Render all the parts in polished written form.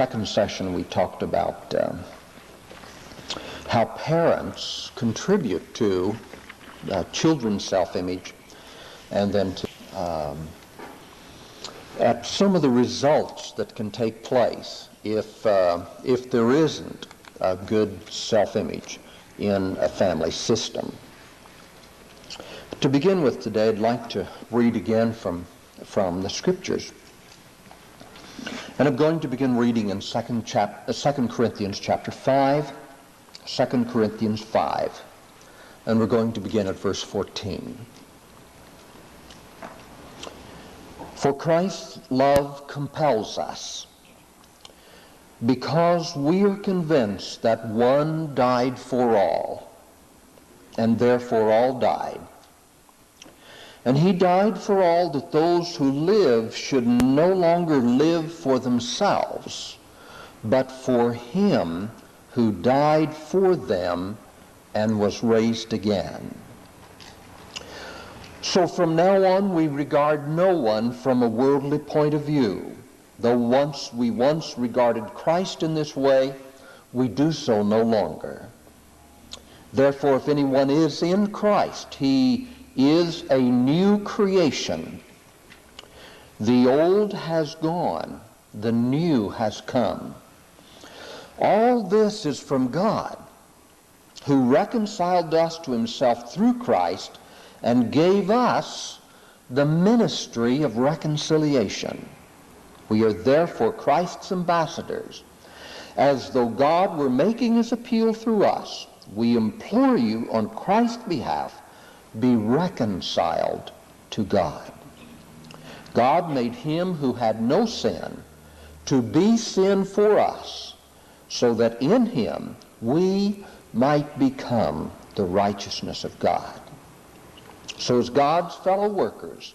second session we talked about how parents contribute to children's self-image, and then to at some of the results that can take place if there isn't a good self-image in a family system. To begin with today, I'd like to read again from the Scriptures. And I'm going to begin reading in 2 Corinthians chapter 5, 2 Corinthians 5. And we're going to begin at verse 14. For Christ's love compels us, because we are convinced that one died for all, and therefore all died. And he died for all, that those who live should no longer live for themselves, but for him who died for them and was raised again. So from now on we regard no one from a worldly point of view. Though we once regarded Christ in this way, we do so no longer. Therefore, if anyone is in Christ, he is a new creation. The old has gone, the new has come. All this is from God, who reconciled us to himself through Christ and gave us the ministry of reconciliation. We are therefore Christ's ambassadors. As though God were making his appeal through us, we implore you on Christ's behalf, be reconciled to God. God made him who had no sin to be sin for us, so that in him we might become the righteousness of God. So as God's fellow workers,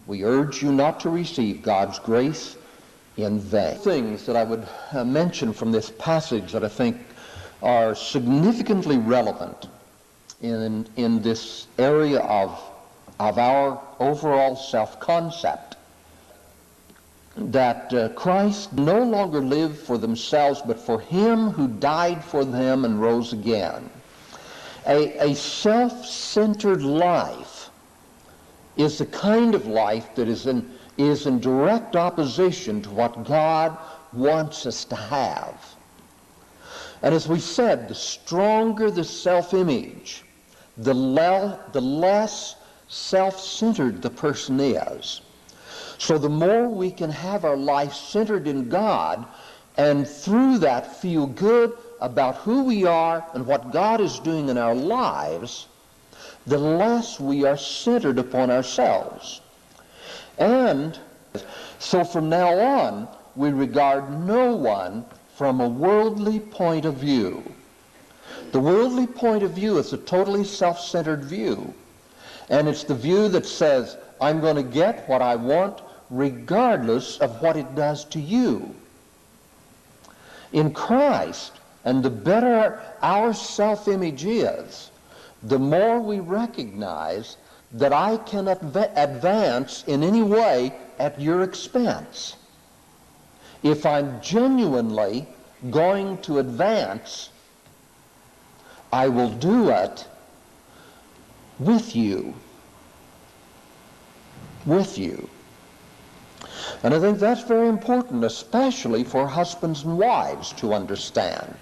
we urge you not to receive God's grace in vain. Things that I would mention from this passage that I think are significantly relevant in this area of our overall self-concept, that Christ no longer lived for themselves, but for him who died for them and rose again. A self-centered life is the kind of life that is in direct opposition to what God wants us to have. And as we said, the stronger the self-image, the less self-centered the person is. So the more we can have our life centered in God, and through that feel good about who we are and what God is doing in our lives, the less we are centered upon ourselves. And so from now on, we regard no one from a worldly point of view. The worldly point of view is a totally self-centered view. And it's the view that says, I'm going to get what I want regardless of what it does to you. In Christ, and the better our self-image is, the more we recognize that I cannot advance in any way at your expense. If I'm genuinely going to advance, I will do it with you. With you. And I think that's very important, especially for husbands and wives to understand,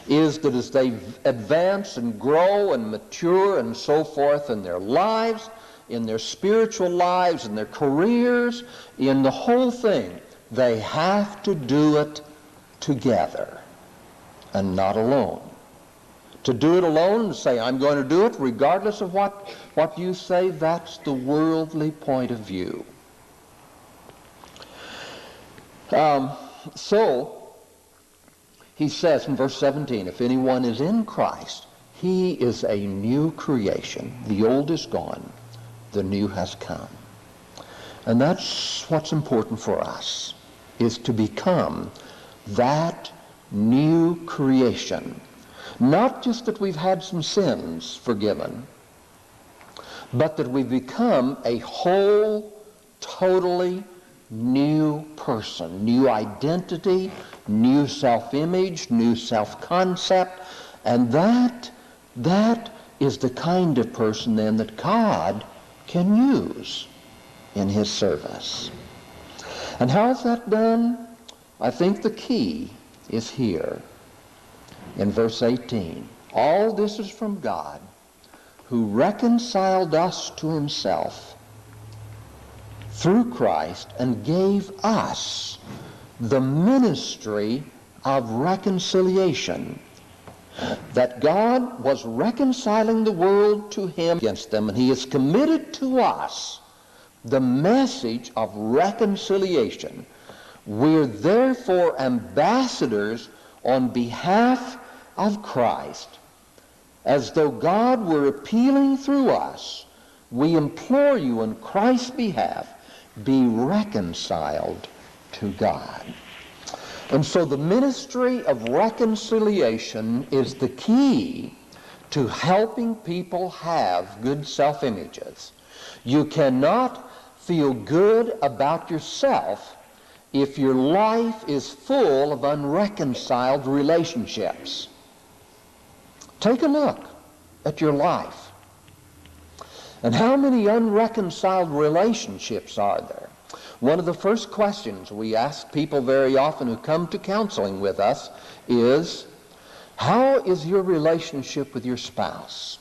is that as they advance and grow and mature and so forth in their lives, in their spiritual lives, in their careers, in the whole thing, they have to do it together and not alone. To do it alone and say, I'm going to do it regardless of what you say, that's the worldly point of view. So, he says in verse 17, if anyone is in Christ, he is a new creation. The old is gone, the new has come. And that's what's important for us, is to become that new creation. Not just that we've had some sins forgiven, but that we've become a whole, totally new person, new identity, new self-image, new self-concept, and that is the kind of person then that God can use in his service. And how is that done? I think the key is here in verse 18. All this is from God, who reconciled us to himself through Christ and gave us the ministry of reconciliation. That God was reconciling the world to him against them, and he has committed to us the message of reconciliation. We're therefore ambassadors on behalf of Christ. As though God were appealing through us, we implore you on Christ's behalf, be reconciled to God. And so the ministry of reconciliation is the key to helping people have good self-images. You cannot feel good about yourself if your life is full of unreconciled relationships. Take a look at your life. And how many unreconciled relationships are there? One of the first questions we ask people very often who come to counseling with us is, how is your relationship with your spouse?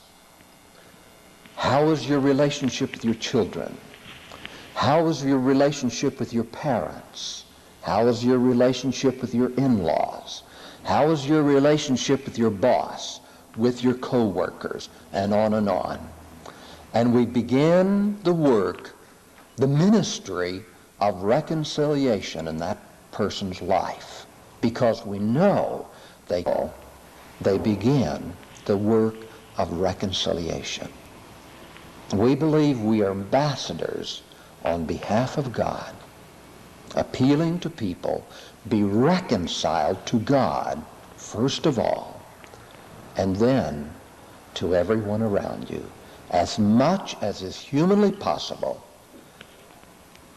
How is your relationship with your children? How is your relationship with your parents? How is your relationship with your in-laws? How is your relationship with your boss, with your co-workers, and on and on? And we begin the work, the ministry of reconciliation in that person's life, because we know they begin the work of reconciliation. We believe we are ambassadors on behalf of God, appealing to people, be reconciled to God first of all, and then to everyone around you, as much as is humanly possible.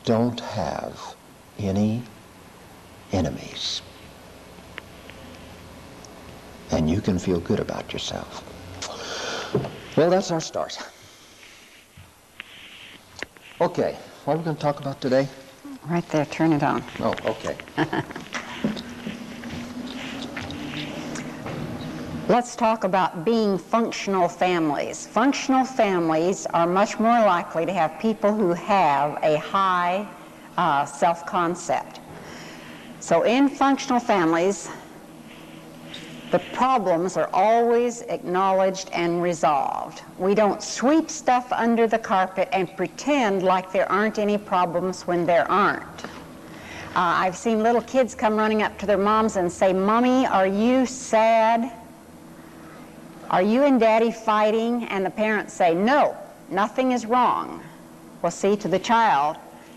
Don't have any enemies. And you can feel good about yourself. Well, that's our start. Okay, what are we going to talk about today? Right there, turn it on. Oh, okay. Let's talk about being functional families. Functional families are much more likely to have people who have a high self-concept. So in functional families, the problems are always acknowledged and resolved. We don't sweep stuff under the carpet and pretend like there aren't any problems when there aren't. I've seen little kids come running up to their moms and say, "Mommy, are you sad? Are you and Daddy fighting?" And the parents say, "No, nothing is wrong." Well, see, to the child,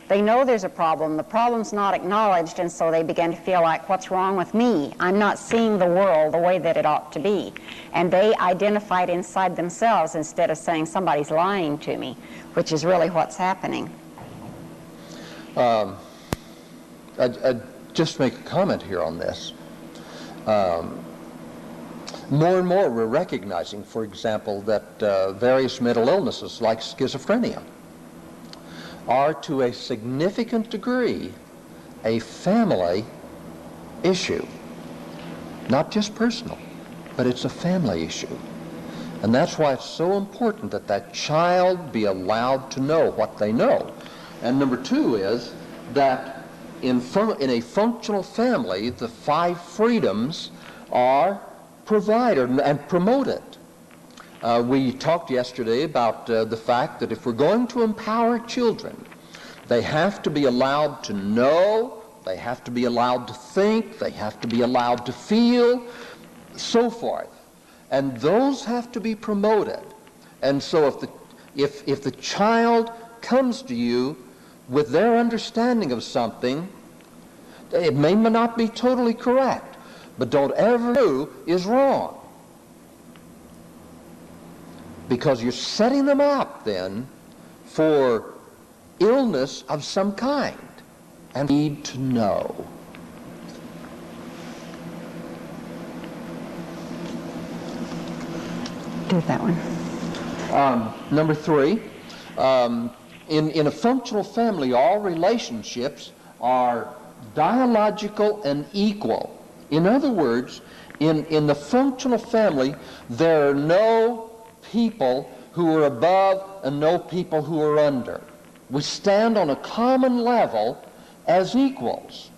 they know there's a problem. The problem's not acknowledged, and so they begin to feel like, what's wrong with me? I'm not seeing the world the way that it ought to be. And they identify it inside themselves instead of saying, somebody's lying to me, which is really what's happening. I'd just make a comment here on this. More and more we're recognizing, for example, that various mental illnesses like schizophrenia are to a significant degree a family issue. Not just personal, but it's a family issue. And that's why it's so important that that child be allowed to know what they know. And number two is that in a functional family, the 5 freedoms are provided and promoted. We talked yesterday about the fact that if we're going to empower children, they have to be allowed to know, they have to be allowed to think, they have to be allowed to feel, so forth. And those have to be promoted. And so if the child comes to you with their understanding of something, it may not be totally correct, but don't ever do is wrong. Because you're setting them up then for illness of some kind. and need to know. Do that one. Number 3, in a functional family, all relationships are dialogical and equal. In other words, in the functional family, there are no people who are above and no people who are under. We stand on a common level as equals.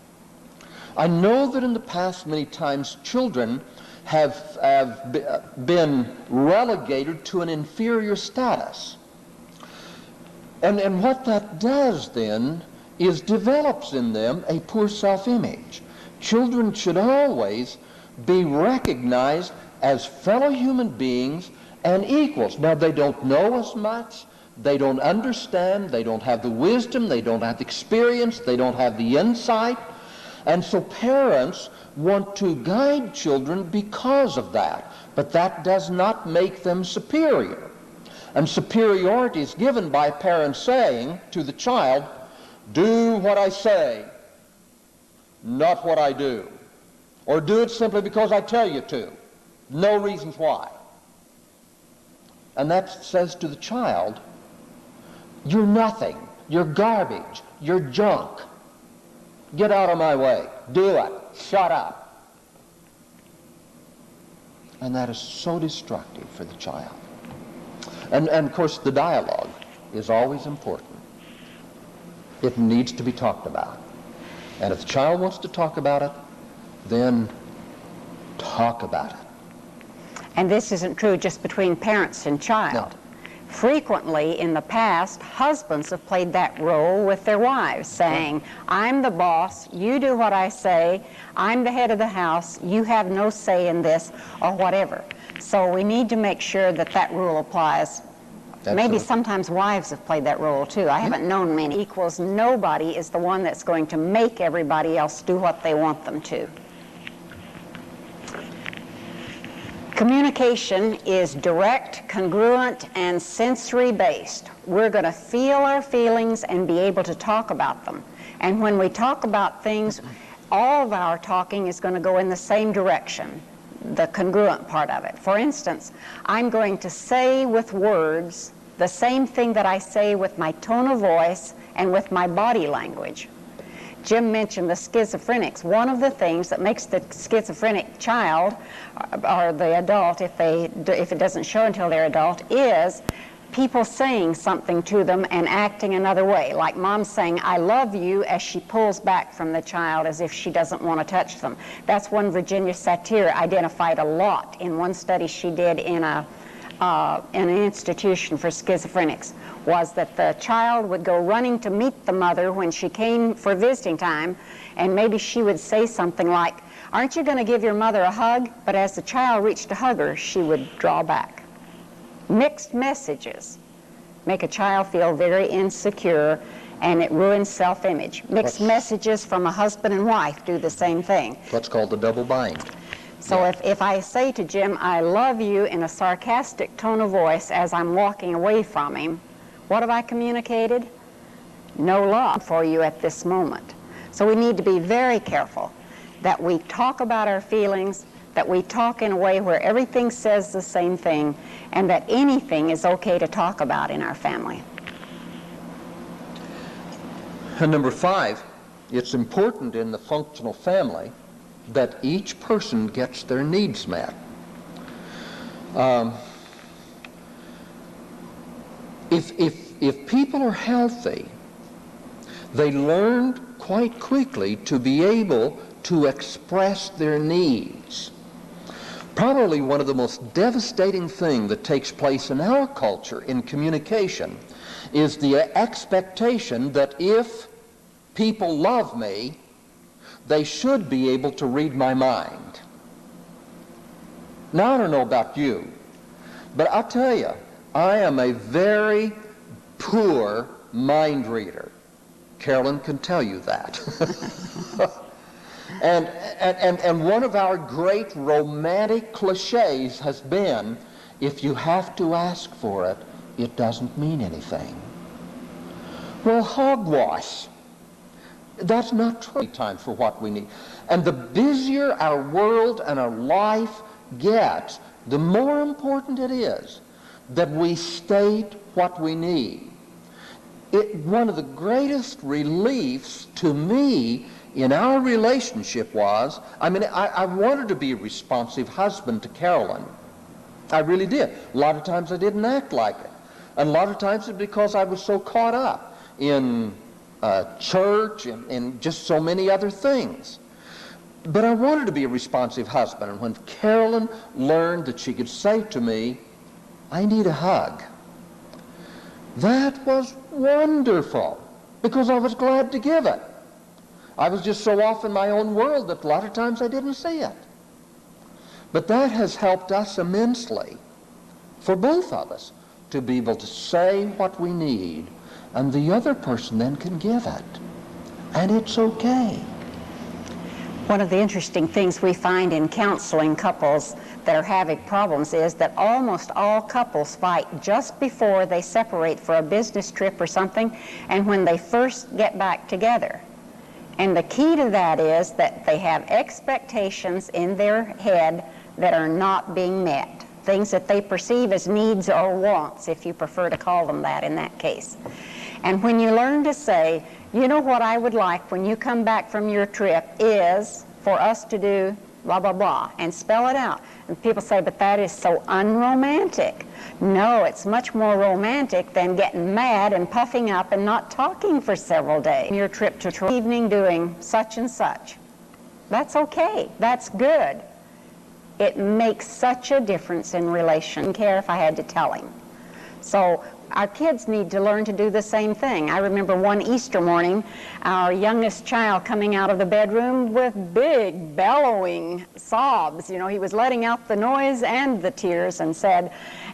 I know that in the past many times children have been relegated to an inferior status. And what that does then is develops in them a poor self-image. Children should always be recognized as fellow human beings and equals. Now, they don't know as much, they don't understand, they don't have the wisdom, they don't have the experience, they don't have the insight, and so parents want to guide children because of that. But that does not make them superior. And superiority is given by parents saying to the child, do what I say, not what I do. Or do it simply because I tell you to. No reasons why. And that says to the child, you're nothing, you're garbage, you're junk. Get out of my way. Do it. Shut up. And that is so destructive for the child. And of course, the dialogue is always important. It needs to be talked about. And if the child wants to talk about it, then talk about it. And this isn't true just between parents and child. No. Frequently in the past, husbands have played that role with their wives, saying, I'm the boss, you do what I say, I'm the head of the house, you have no say in this, or whatever. So we need to make sure that that rule applies. Maybe sometimes wives have played that role too. I haven't known many. Equals nobody is the one that's going to make everybody else do what they want them to. Communication is direct, congruent, and sensory-based. We're going to feel our feelings and be able to talk about them. And when we talk about things, all of our talking is going to go in the same direction, the congruent part of it. For instance, I'm going to say with words the same thing that I say with my tone of voice and with my body language. Jim mentioned the schizophrenics. One of the things that makes the schizophrenic child or the adult, if it doesn't show until they're adult, is people saying something to them and acting another way. Like mom saying, I love you, as she pulls back from the child as if she doesn't want to touch them. That's one Virginia Satir identified a lot in one study she did in an institution for schizophrenics, was that the child would go running to meet the mother when she came for visiting time, and maybe she would say something like, aren't you going to give your mother a hug? But as the child reached to hug her, she would draw back. Mixed messages make a child feel very insecure, and it ruins self-image. Mixed messages from a husband and wife do the same thing. What's called the double bind. So if I say to Jim, I love you, in a sarcastic tone of voice as I'm walking away from him, what have I communicated? No love for you at this moment. So we need to be very careful that we talk about our feelings, that we talk in a way where everything says the same thing, and that anything is okay to talk about in our family. And number 5, it's important in the functional family that each person gets their needs met. If people are healthy, they learn quite quickly to be able to express their needs. Probably one of the most devastating things that takes place in our culture in communication is the expectation that if people love me, they should be able to read my mind. Now, I don't know about you, but I'll tell you, I am a very poor mind reader. Carolyn can tell you that. And one of our great romantic cliches has been, if you have to ask for it, it doesn't mean anything. Well, hogwash. That's not true. Time for what we need. And the busier our world and our life gets, the more important it is that we state what we need. One of the greatest reliefs to me in our relationship was, I wanted to be a responsive husband to Carolyn. I really did. A lot of times I didn't act like it. And a lot of times it's because I was so caught up in church and just so many other things. But I wanted to be a responsive husband. And when Carolyn learned that she could say to me, "I need a hug," that was wonderful, because I was glad to give it. I was just so off in my own world that a lot of times I didn't see it. But that has helped us immensely, for both of us, to be able to say what we need, and the other person then can give it. And it's okay. One of the interesting things we find in counseling couples that are having problems is that almost all couples fight just before they separate for a business trip or something, and when they first get back together. And the key to that is that they have expectations in their head that are not being met. Things that they perceive as needs or wants, if you prefer to call them that in that case. And when you learn to say, you know what I would like when you come back from your trip is for us to do blah, blah, blah, and spell it out. And people say, but that is so unromantic. No, it's much more romantic than getting mad and puffing up and not talking for several days. Your trip to evening doing such and such. That's okay. That's good. It makes such a difference in relation. I didn't care if I had to tell him. So our kids need to learn to do the same thing. I remember one Easter morning, our youngest child coming out of the bedroom with big bellowing sobs. You know, he was letting out the noise and the tears and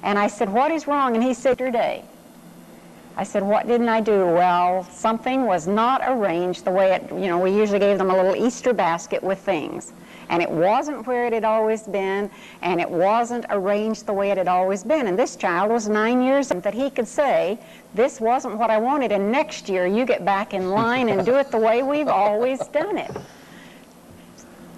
I said, what is wrong? And he said, your day. I said, what didn't I do? Well, something was not arranged the way it, we usually gave them a little Easter basket with things. And it wasn't where it had always been, and it wasn't arranged the way it had always been. And this child was 9 years old, that he could say, this wasn't what I wanted, and next year you get back in line and do it the way we've always done it.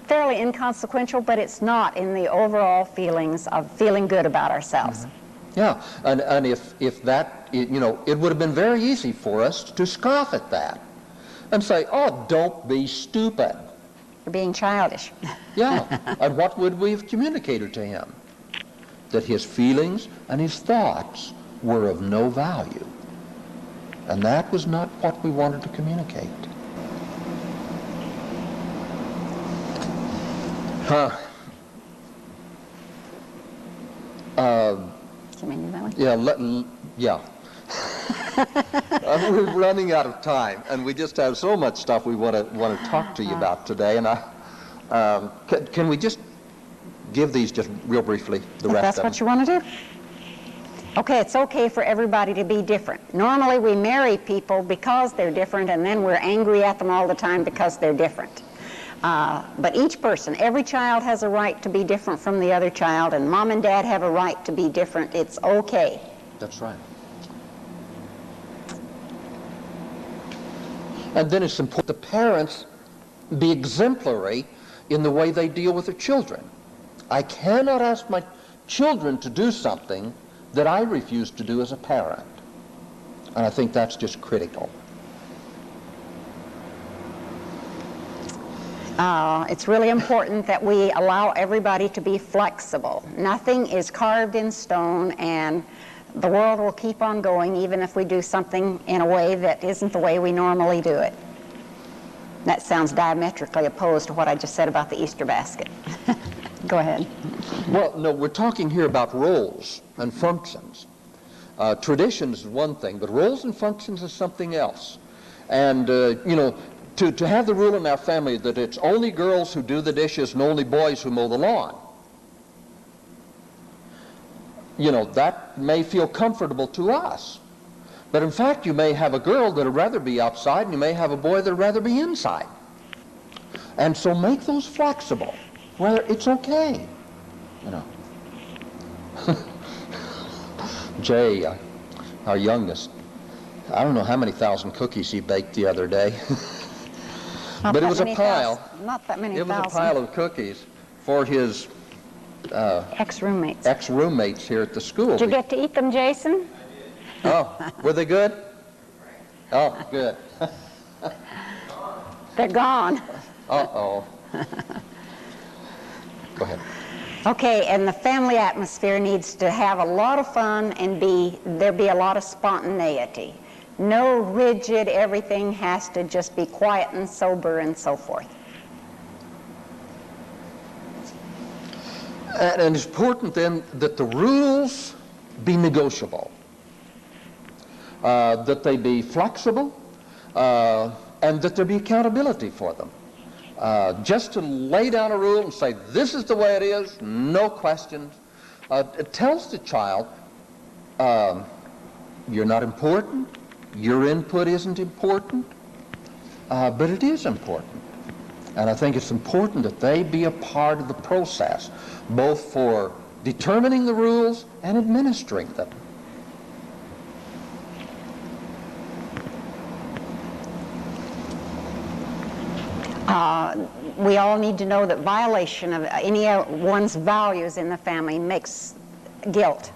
Fairly inconsequential, but it's not in the overall feelings of feeling good about ourselves. Mm-hmm. Yeah, and if that, it would have been very easy for us to scoff at that and say, oh, don't be stupid. Being childish. Yeah, and what would we have communicated to him? That his feelings and his thoughts were of no value. And that was not what we wanted to communicate. Can I do that one? Yeah. We're running out of time, and we just have so much stuff we want to talk to you about today. And can we just give these just real briefly, the rest of them? That's what you want to do? Okay, it's okay for everybody to be different. Normally we marry people because they're different, and then we're angry at them all the time because they're different. But each person, every child has a right to be different from the other child, and mom and dad have a right to be different. It's okay. That's right. And then it's important the parents be exemplary in the way they deal with their children. I cannot ask my children to do something that I refuse to do as a parent. And I think that's just critical. It's really important that we allow everybody to be flexible. Nothing is carved in stone, and the world will keep on going even if we do something in a way that isn't the way we normally do it. That sounds diametrically opposed to what I just said about the Easter basket. Go ahead. Well, no, we're talking here about roles and functions. Traditions is one thing, but roles and functions is something else. And, to have the rule in our family that it's only girls who do the dishes and only boys who mow the lawn, that may feel comfortable to us. But in fact, you may have a girl that would rather be outside, and you may have a boy that would rather be inside. And so make those flexible, where it's okay, Jay, our youngest, I don't know how many thousand cookies he baked the other day. Not But it that was a many pile. Not that many It was a thousand. pile of cookies for his Ex-roommates. ex-roommates here at the school. Did you get to eat them, Jason? Oh, were they good? Oh, good. They're gone. Uh-oh. Go ahead. Okay, and the family atmosphere needs to have a lot of fun and there be a lot of spontaneity. No rigid, everything has to just be quiet and sober and so forth. And it's important then that the rules be negotiable, that they be flexible, and that there be accountability for them. Just to lay down a rule and say, this is the way it is, no questions, it tells the child, you're not important, your input isn't important, but it is important. And I think it's important that they be a part of the process, both for determining the rules and administering them. We all need to know that violation of anyone's values in the family makes guilt.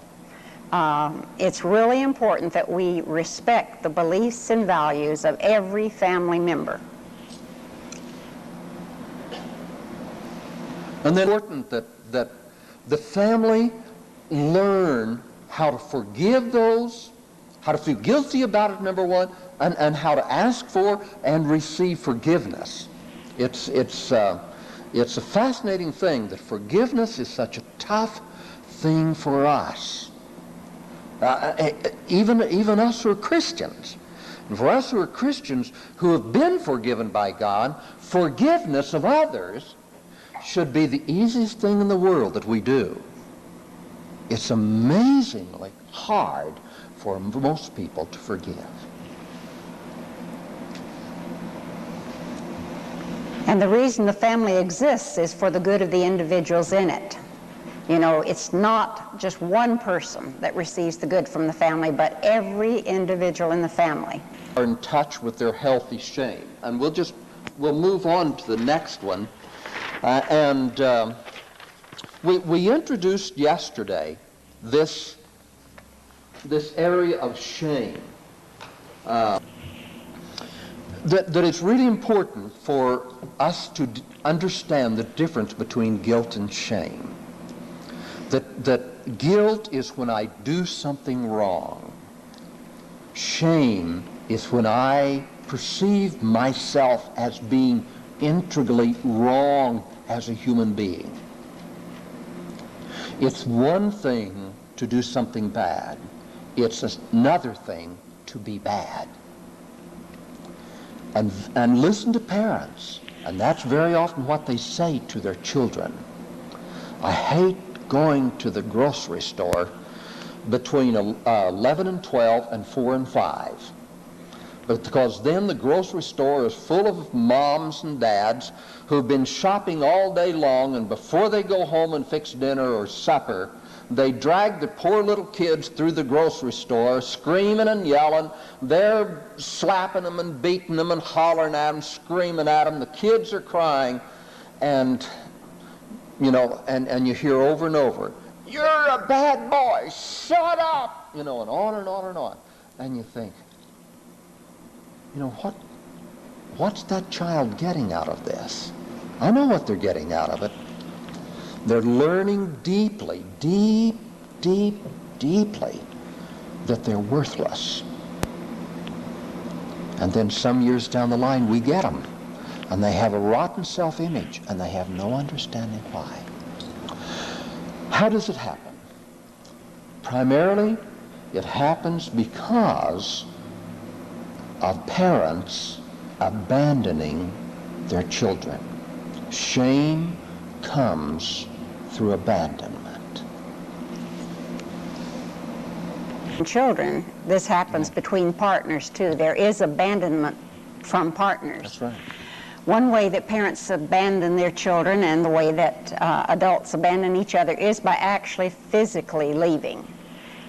It's really important that we respect the beliefs and values of every family member. And then it's important that the family learn how to forgive those, how to feel guilty about it, number one, and how to ask for and receive forgiveness. It's a fascinating thing that forgiveness is such a tough thing for us. Even us who are Christians. And for us who are Christians who have been forgiven by God, forgiveness of others should be the easiest thing in the world that we do. It's amazingly hard for most people to forgive. And the reason the family exists is for the good of the individuals in it. You know, it's not just one person that receives the good from the family, but every individual in the family Are in touch with their healthy shame. And we'll move on to the next one. We introduced yesterday this area of shame. That it's really important for us to understand the difference between guilt and shame. That guilt is when I do something wrong. Shame is when I perceive myself as being integrally wrong as a human being. It's one thing to do something bad. It's another thing to be bad. And listen to parents, and that's very often what they say to their children. I hate going to the grocery store between 11 and 12 and 4 and 5. Because then the grocery store is full of moms and dads who've been shopping all day long, and before they go home and fix dinner or supper, they drag the poor little kids through the grocery store, screaming and yelling. They're slapping them and beating them and hollering at them, screaming at them. The kids are crying, and and you hear over and over, "You're a bad boy, shut up," and on and on and on. And you think, what's that child getting out of this? I know what they're getting out of it. They're learning deeply, deeply, that they're worthless. And then some years down the line, we get them. And they have a rotten self-image, and they have no understanding why. How does it happen? Primarily, it happens because of parents abandoning their children. Shame comes through abandonment. Children, this happens between partners too. There is abandonment from partners. That's right. One way that parents abandon their children and the way that adults abandon each other is by actually physically leaving.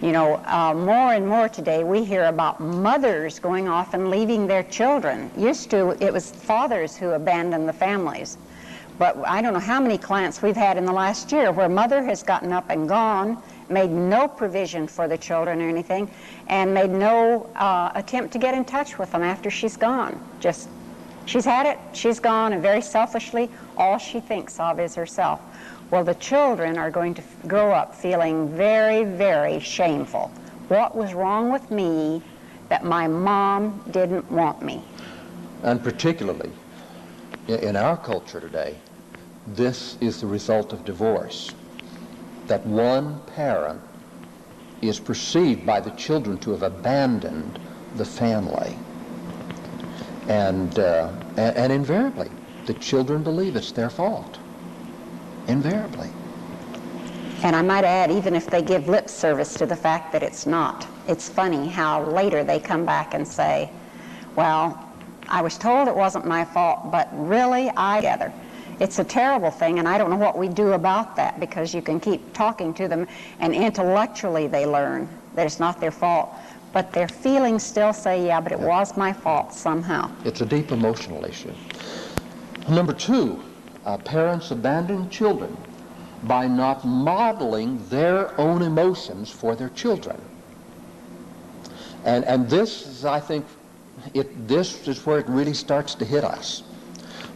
You know, more and more today we hear about mothers going off and leaving their children. Used to, it was fathers who abandoned the families. But I don't know how many clients we've had in the last year where mother has gotten up and gone, made no provision for the children or anything, and made no attempt to get in touch with them after she's gone. Just, she's had it, she's gone, and very selfishly, all she thinks of is herself. Well, the children are going to grow up feeling very, very shameful. What was wrong with me that my mom didn't want me? And particularly in our culture today, this is the result of divorce. That one parent is perceived by the children to have abandoned the family. And invariably, the children believe it's their fault. Invariably. And I might add, even if they give lip service to the fact that it's not, it's funny how later they come back and say, well, I was told it wasn't my fault, but really together. It's a terrible thing, and I don't know what we do about that, because you can keep talking to them, and intellectually they learn that it's not their fault, but their feelings still say, yeah, but it was my fault somehow. It's a deep emotional issue. Number two, parents abandon children by not modeling their own emotions for their children. And this is, I think, this is where it really starts to hit us.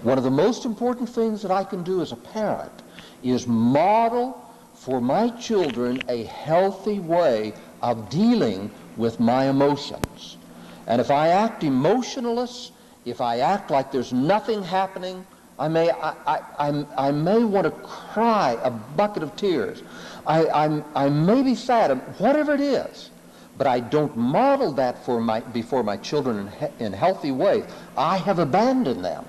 One of the most important things that I can do as a parent is model for my children a healthy way of dealing with my emotions. And if I act emotionless, if I act like there's nothing happening, I may want to cry a bucket of tears. I may be sad, whatever it is, but I don't model that before my children in healthy ways. I have abandoned them.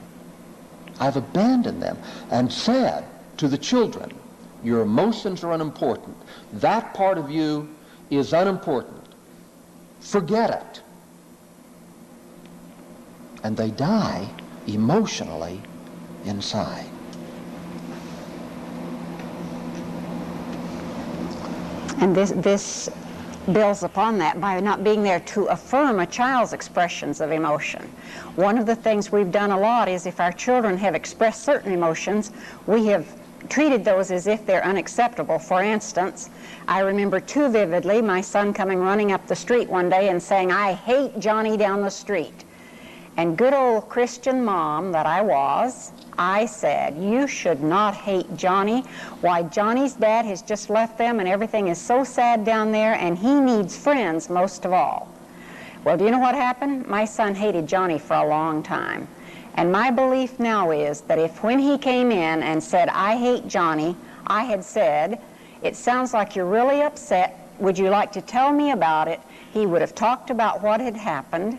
I've abandoned them and said to the children, your emotions are unimportant. That part of you is unimportant. Forget it. And they die emotionally inside. And this builds upon that by not being there to affirm a child's expressions of emotion. One of the things we've done a lot is if our children have expressed certain emotions, we have treated those as if they're unacceptable. For instance, I remember too vividly my son coming running up the street one day and saying, I hate Johnny down the street. And good old Christian mom that I was, I said, you should not hate Johnny. Why, Johnny's dad has just left them and everything is so sad down there and he needs friends most of all. Well, do you know what happened? My son hated Johnny for a long time. And my belief now is that if when he came in and said, I hate Johnny, I had said, it sounds like you're really upset. Would you like to tell me about it? He would have talked about what had happened,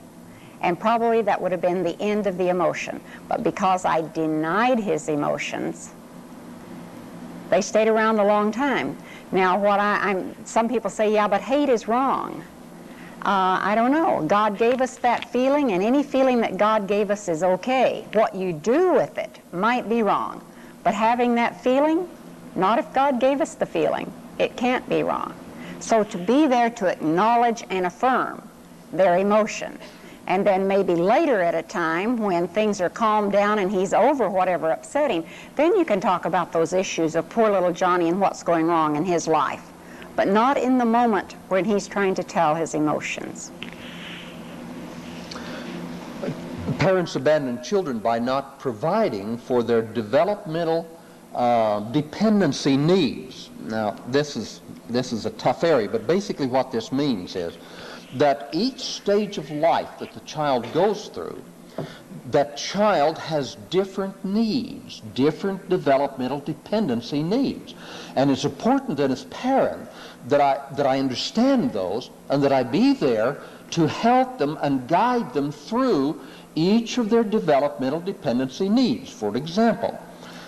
and probably that would have been the end of the emotion. But because I denied his emotions, they stayed around a long time. Now, some people say, yeah, but hate is wrong. I don't know. God gave us that feeling, and any feeling that God gave us is okay. What you do with it might be wrong. But having that feeling, not if God gave us the feeling. It can't be wrong. So to be there to acknowledge and affirm their emotion, and then maybe later at a time when things are calmed down and he's over whatever upset him, then you can talk about those issues of poor little Johnny and what's going wrong in his life. But not in the moment when he's trying to tell his emotions. Parents abandon children by not providing for their developmental dependency needs. Now, this is a tough area, but basically what this means is that each stage of life that the child goes through, that child has different needs, different developmental dependency needs. And it's important that as parent that I understand those and that I be there to help them and guide them through each of their developmental dependency needs. For example,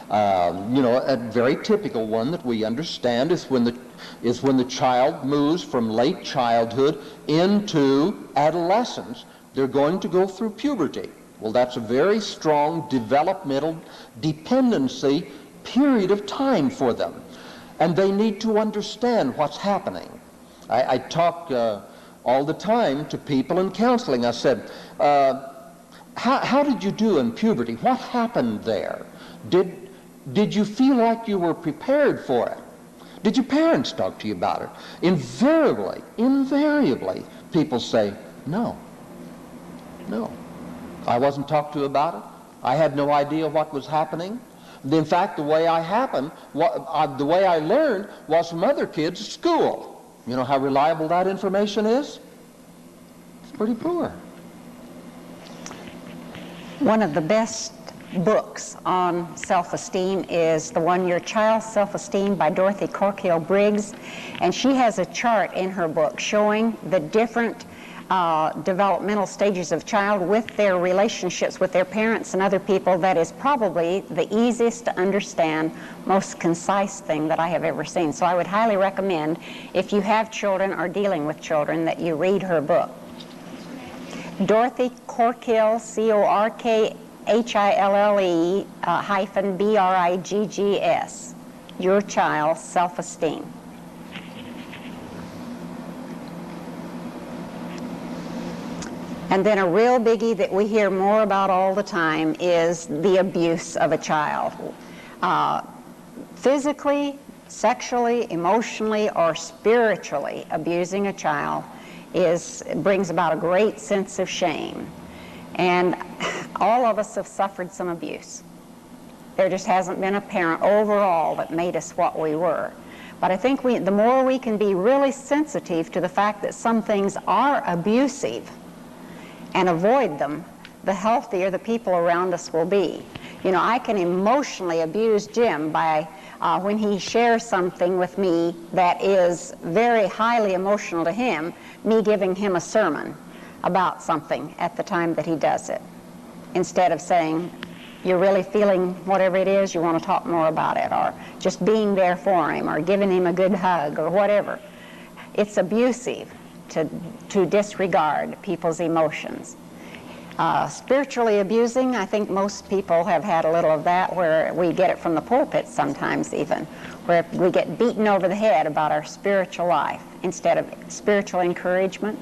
a very typical one that we understand is when the child moves from late childhood into adolescence. They're going to go through puberty. Well, that's a very strong developmental dependency period of time for them. And they need to understand what's happening. I talk all the time to people in counseling. I said, how did you do in puberty? What happened there? Did you feel like you were prepared for it? Did your parents talk to you about it? Invariably, people say, no. I wasn't talked to about it. I had no idea what was happening. In fact, the way the way I learned was from other kids at school. You know how reliable that information is? It's pretty poor. One of the best books on self-esteem is the one, Your Child's Self-Esteem by Dorothy Corkill Briggs, and she has a chart in her book showing the different developmental stages of child with their relationships with their parents and other people. That is probably the easiest to understand, most concise thing that I have ever seen. So I would highly recommend, if you have children or dealing with children, that you read her book. Dorothy Corkill, C-O-R-K-H-I-L-L-E -B-R-I-G-G-S, Your Child's Self-Esteem. And then a real biggie that we hear more about all the time is the abuse of a child. Physically, sexually, emotionally, or spiritually abusing a child brings about a great sense of shame. And all of us have suffered some abuse. There just hasn't been a parent overall that made us what we were. But I think the more we can be really sensitive to the fact that some things are abusive and avoid them, the healthier the people around us will be. You know, I can emotionally abuse Jim by when he shares something with me that is very highly emotional to him, me giving him a sermon about something at the time that he does it, instead of saying, you're really feeling whatever it is, you want to talk more about it, or just being there for him, or giving him a good hug, or whatever. It's abusive to disregard people's emotions. Spiritually abusing, I think most people have had a little of that, where we get it from the pulpit sometimes even, where we get beaten over the head about our spiritual life instead of spiritual encouragement.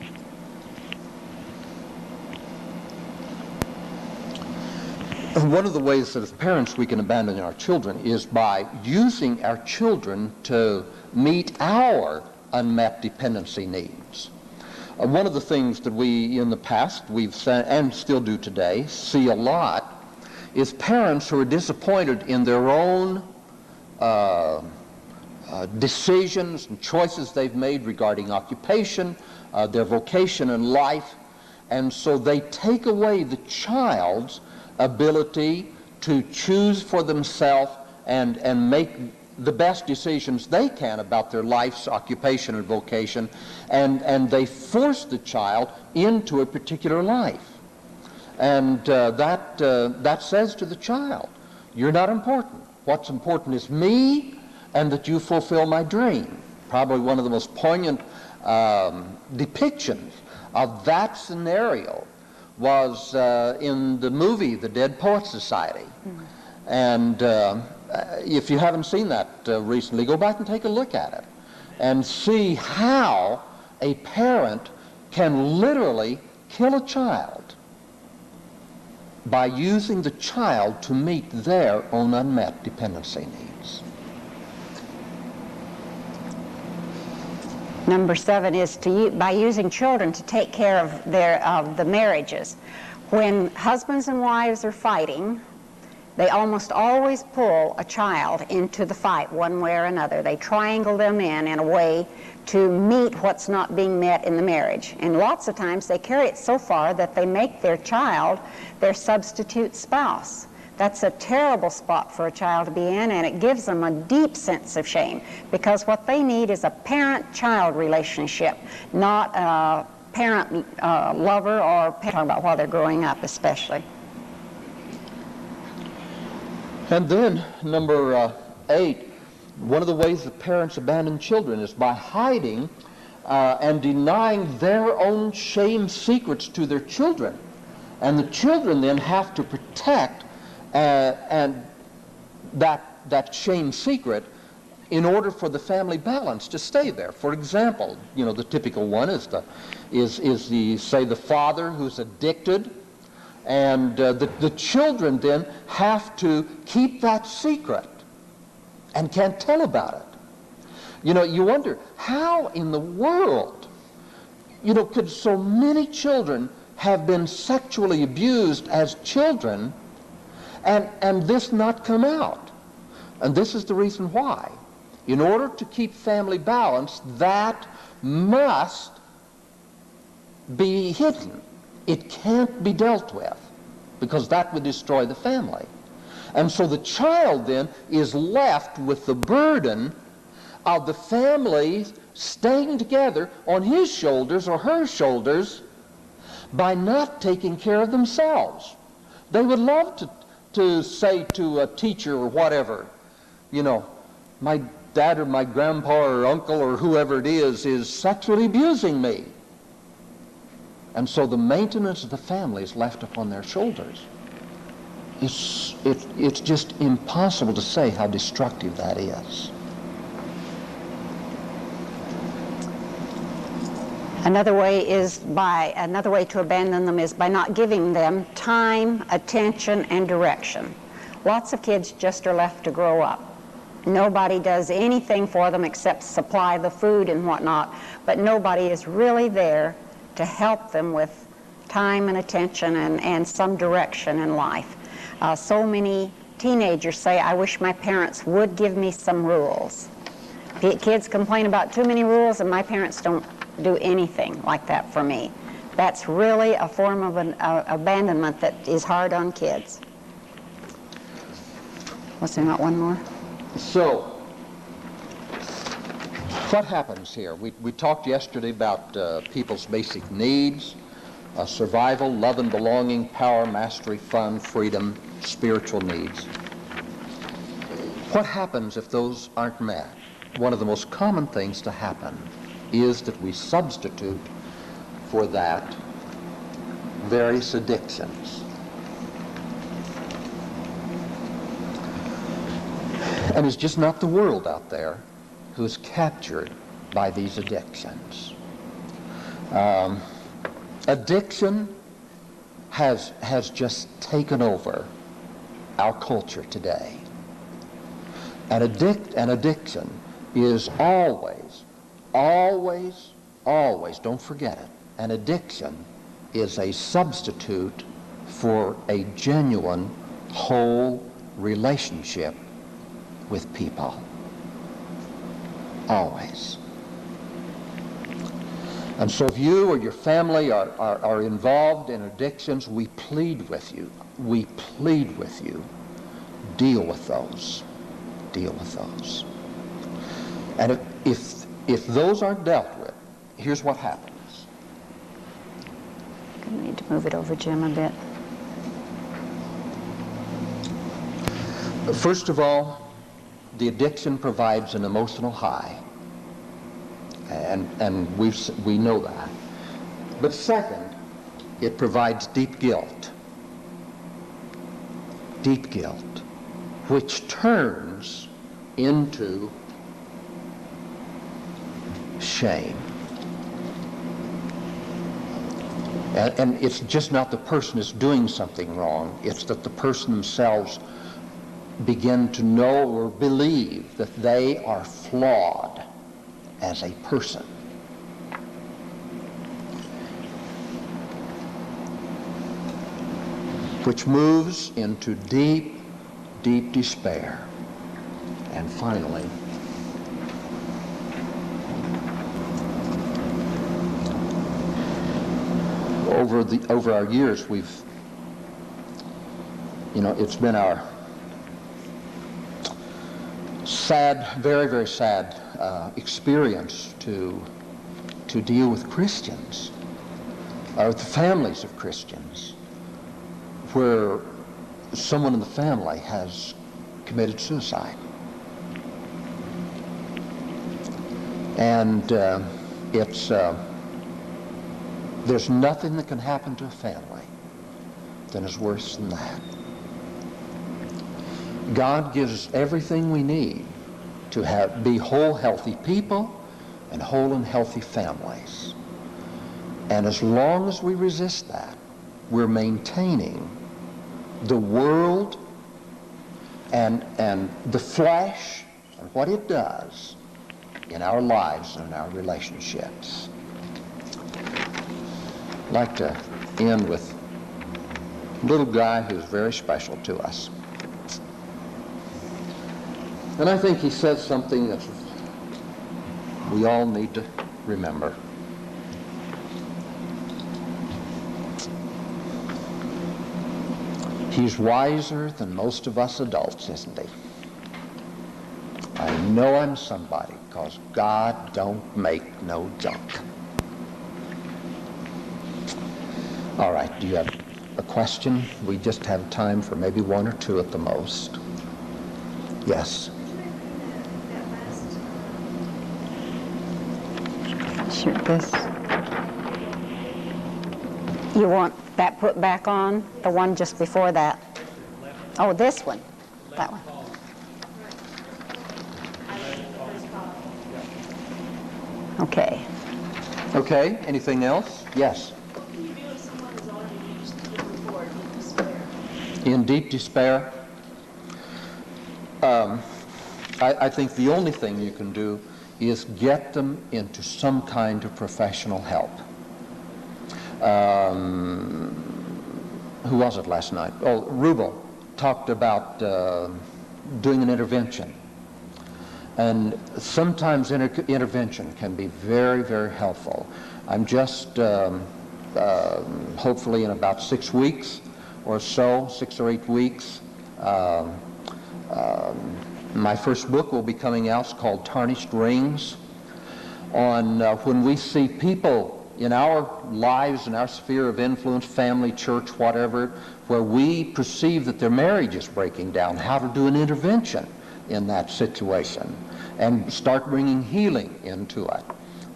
One of the ways that as parents we can abandon our children is by using our children to meet our unmet dependency needs. One of the things that we, in the past, we've said, and still do today, see a lot, is parents who are disappointed in their own decisions and choices they've made regarding occupation, their vocation in life, and so they take away the child's ability to choose for themselves and make the best decisions they can about their life's occupation and vocation, and they force the child into a particular life. And that says to the child, you're not important. What's important is me and that you fulfill my dream. Probably one of the most poignant depictions of that scenario was in the movie The Dead Poets Society. And if you haven't seen that recently, go back and take a look at it and see how a parent can literally kill a child by using the child to meet their own unmet dependency needs. Number 7 is by using children to take care of the marriages. When husbands and wives are fighting, they almost always pull a child into the fight one way or another. They triangle them in a way to meet what's not being met in the marriage. And lots of times they carry it so far that they make their child their substitute spouse. That's a terrible spot for a child to be in, and it gives them a deep sense of shame, because what they need is a parent-child relationship, not a parent-lover or talking about while they're growing up especially. And then, number 8, one of the ways that parents abandon children is by hiding and denying their own shame secrets to their children. And the children then have to protect and that shame secret in order for the family balance to stay there. For example, the typical one is say the father who's addicted, and the children then have to keep that secret and can't tell about it. You wonder, how in the world, could so many children have been sexually abused as children and this not come out? And this is the reason why. In order to keep family balance, that must be hidden. It can't be dealt with, because that would destroy the family. And so the child then is left with the burden of the family staying together on his shoulders or her shoulders by not taking care of themselves. They would love to say to a teacher or whatever, my dad or my grandpa or uncle or whoever it is sexually abusing me. And so the maintenance of the family is left upon their shoulders. It's just impossible to say how destructive that is. Another way to abandon them is by not giving them time, attention, and direction. Lots of kids just are left to grow up. Nobody does anything for them except supply the food and whatnot, but nobody is really there to help them with time and attention and some direction in life. So many teenagers say, I wish my parents would give me some rules. Kids complain about too many rules, and my parents don't do anything like that for me. That's really a form of an abandonment that is hard on kids. Was there not one more? So, what happens here? We talked yesterday about people's basic needs, survival, love and belonging, power, mastery, fun, freedom, spiritual needs. What happens if those aren't met? One of the most common things to happen is that we substitute for that various addictions. And it's just not the world out there who is captured by these addictions. Addiction has just taken over our culture today. An addiction is always, don't forget it, an addiction is a substitute for a genuine, whole relationship with people. Always. And so if you or your family are involved in addictions, we plead with you. We plead with you. Deal with those. Deal with those. And if those aren't dealt with, here's what happens. I need to move it over, Jim, a bit. First of all, the addiction provides an emotional high, and we know that. But second, it provides deep guilt, which turns into shame. And it's just not the person is doing something wrong, it's that the person themselves begin to know or believe that they are flawed as a person. Which moves into deep, deep despair. And finally, over our years, it's been our sad, very, very sad experience to deal with Christians, or with the families of Christians, where someone in the family has committed suicide. And there's nothing that can happen to a family that is worse than that. God gives us everything we need to be whole, healthy people and whole and healthy families. And as long as we resist that, we're maintaining the world and the flesh and what it does in our lives and in our relationships. I'd like to end with a little guy who's very special to us. And I think he says something that we all need to remember. He's wiser than most of us adults, isn't he? I know I'm somebody, because God don't make no junk. All right, do you have a question? We just have time for maybe one or two at the most. Yes. Shoot this. You want that put back on? The one just before that? Oh, this one. That one. Okay. Okay, anything else? Yes. What can you do if someone is already reached the deep board with despair? In deep despair, I think the only thing you can do is get them into some kind of professional help. Who was it last night? Oh, Rubel talked about doing an intervention. And sometimes intervention can be very, very helpful. I'm just, hopefully in about 6 weeks or so, 6 or 8 weeks, my first book will be coming out. It's called Tarnished Rings, on when we see people in our lives, in our sphere of influence, family, church, whatever, where we perceive that their marriage is breaking down, how to do an intervention in that situation and start bringing healing into it.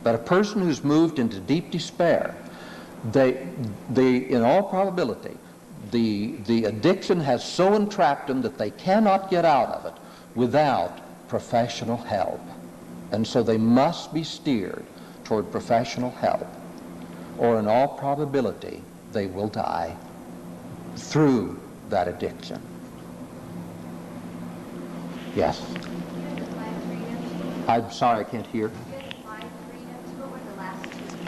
But a person who's moved into deep despair, they in all probability, the addiction has so entrapped them that they cannot get out of it without professional help. And so they must be steered toward professional help, or in all probability, they will die through that addiction. Yes? I'm sorry, I can't hear.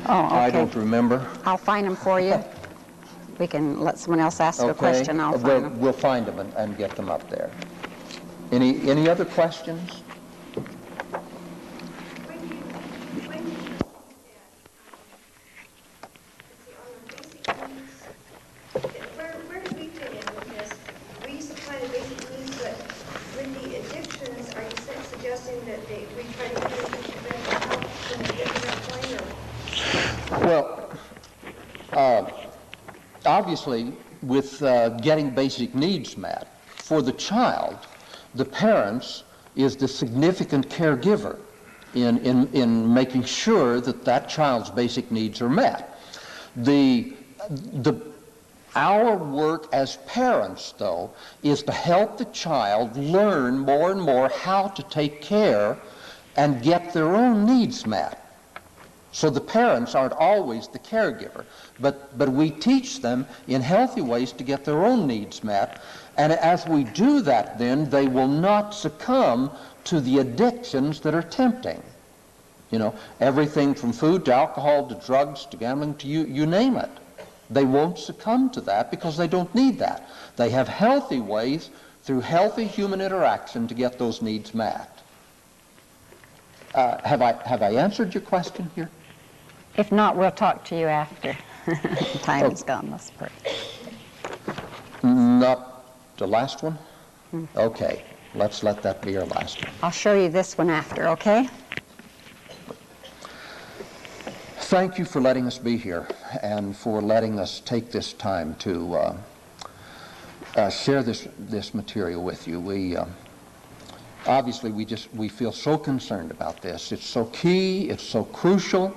Oh, okay. I don't remember. I'll find them for you. We can let someone else ask a question. I'll find them. We'll find them and get them up there. Any other questions? Where do we fit in with this? We supply the basic needs, but with the addictions, are you suggesting that we try to get them to help when they get to that point? Well, obviously, with getting basic needs met, for the child, the parents is the significant caregiver in making sure that that child's basic needs are met. Our work as parents, though, is to help the child learn more and more how to take care and get their own needs met. So the parents aren't always the caregiver, but we teach them in healthy ways to get their own needs met. And as we do that, then they will not succumb to the addictions that are tempting. You know, everything from food to alcohol to drugs to gambling to you name it. They won't succumb to that because they don't need that. They have healthy ways through healthy human interaction to get those needs met. Have I answered your question here? If not, we'll talk to you after. Time is gone. Let's pray. Not the last one? Okay, let's let that be our last one. I'll show you this one after, okay? Thank you for letting us be here and for letting us take this time to share this material with you. We obviously we feel so concerned about this. It's so key, it's so crucial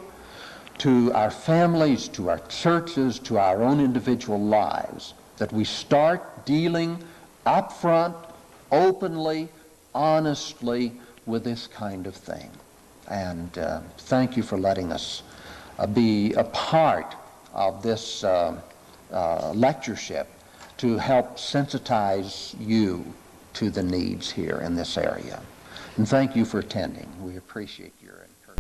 to our families, to our churches, to our own individual lives, that we start dealing up front, openly, honestly with this kind of thing. And thank you for letting us be a part of this lectureship to help sensitize you to the needs here in this area. And thank you for attending. We appreciate your